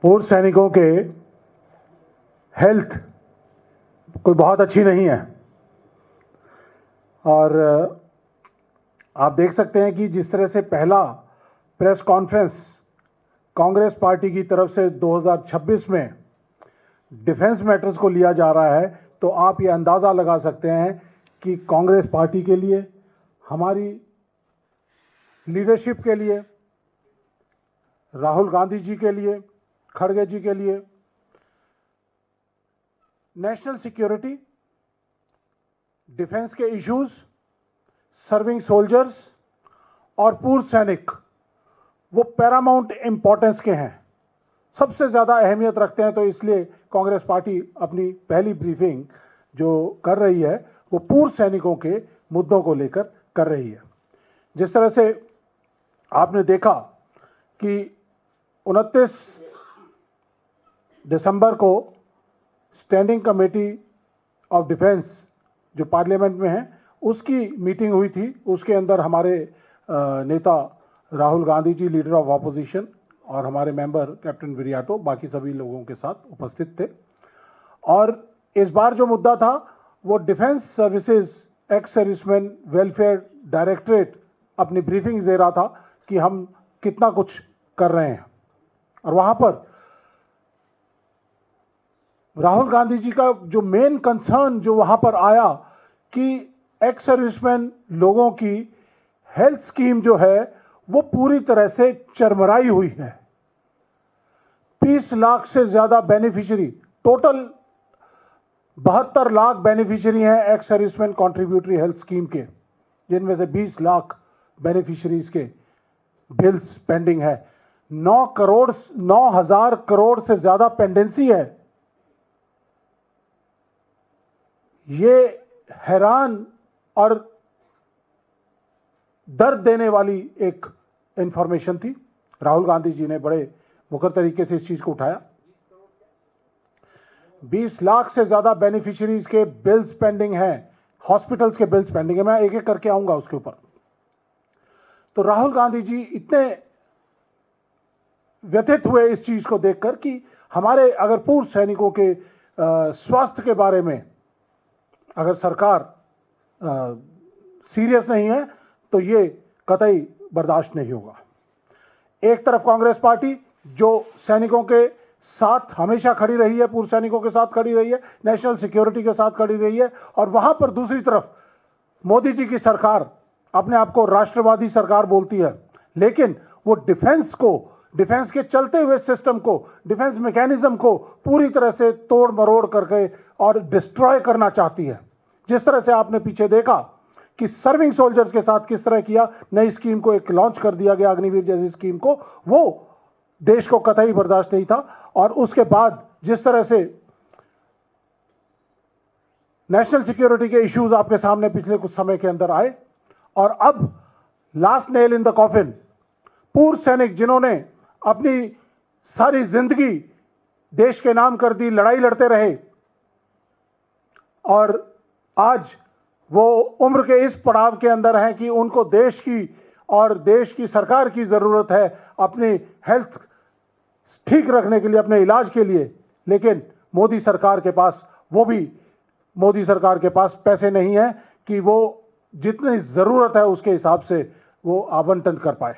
पूर्व सैनिकों के हेल्थ कोई बहुत अच्छी नहीं है और आप देख सकते हैं कि जिस तरह से पहला प्रेस कॉन्फ्रेंस कांग्रेस पार्टी की तरफ से 2026 में डिफेंस मैटर्स को लिया जा रहा है, तो आप ये अंदाज़ा लगा सकते हैं कि कांग्रेस पार्टी के लिए, हमारी लीडरशिप के लिए, राहुल गांधी जी के लिए, खड़गे जी के लिए नेशनल सिक्योरिटी, डिफेंस के इश्यूज, सर्विंग सोल्जर्स और पूर्व सैनिक वो पैरामाउंट इंपॉर्टेंस के हैं, सबसे ज़्यादा अहमियत रखते हैं। तो इसलिए कांग्रेस पार्टी अपनी पहली ब्रीफिंग जो कर रही है वो पूर्व सैनिकों के मुद्दों को लेकर कर रही है। जिस तरह से आपने देखा कि 29 दिसंबर को स्टैंडिंग कमेटी ऑफ डिफेंस जो पार्लियामेंट में है उसकी मीटिंग हुई थी। उसके अंदर हमारे नेता Rahul Gandhi ji, leader of opposition, और हमारे मेंबर कैप्टन विरियाटो, बाकी सभी लोगों के साथ उपस्थित थे। और इस बार जो मुद्दा था वो defence services ex serviceman welfare directorate अपनी ब्रीफिंग दे रहा था कि हम कितना कुछ कर रहे हैं। और वहां पर राहुल गांधी जी का जो मेन कंसर्न जो वहां पर आया कि एक्स सर्विसमैन लोगों की हेल्थ स्कीम जो है वो पूरी तरह से चरमराई हुई है। 30 लाख से ज्यादा बेनिफिशियरी, टोटल 72 लाख बेनिफिशियरी हैं ex serviceman contributory health scheme के, जिनमें से 20 लाख बेनिफिशियरीज के बिल्स पेंडिंग है। 9,000 करोड़ से ज्यादा पेंडेंसी है। ये हैरान और दर्द देने वाली एक इंफॉर्मेशन थी। राहुल गांधी जी ने बड़े मुखर तरीके से इस चीज को उठाया। 20 लाख से ज्यादा बेनिफिशियरीज के बिल्स पेंडिंग हैं, हॉस्पिटल्स के बिल्स पेंडिंग है। मैं एक एक करके आऊंगा उसके ऊपर। तो राहुल गांधी जी इतने व्यथित हुए इस चीज को देखकर कि हमारे अगर पूर्व सैनिकों के स्वास्थ्य के बारे में अगर सरकार सीरियस नहीं है तो ये कतई बर्दाश्त नहीं होगा। एक तरफ कांग्रेस पार्टी जो सैनिकों के साथ हमेशा खड़ी रही है, पूर्व सैनिकों के साथ खड़ी रही है, नेशनल सिक्योरिटी के साथ खड़ी रही है, और वहां पर दूसरी तरफ मोदी जी की सरकार अपने आप को राष्ट्रवादी सरकार बोलती है, लेकिन वो डिफेंस को, डिफेंस के चलते हुए सिस्टम को, डिफेंस मैकेनिज्म को पूरी तरह से तोड़ मरोड़ करके और डिस्ट्रॉय करना चाहती है। जिस तरह से आपने पीछे देखा कि सर्विंग सोल्जर्स के साथ किस तरह किया, नई स्कीम को एक लॉन्च कर दिया गया, अग्निवीर जैसी स्कीम को, वो देश को कतई बर्दाश्त नहीं था। और उसके बाद जिस तरह से नेशनल सिक्योरिटी के इश्यूज आपके सामने पिछले कुछ समय के अंदर आए, और अब last nail in the coffin, पूर्व सैनिक जिन्होंने अपनी सारी जिंदगी देश के नाम कर दी, लड़ाई लड़ते रहे, और आज वो उम्र के इस पड़ाव के अंदर हैं कि उनको देश की और देश की सरकार की जरूरत है अपनी हेल्थ ठीक रखने के लिए, अपने इलाज के लिए, लेकिन मोदी सरकार के पास, वो भी मोदी सरकार के पास पैसे नहीं है कि वो जितनी जरूरत है उसके हिसाब से वो आवंटन कर पाए।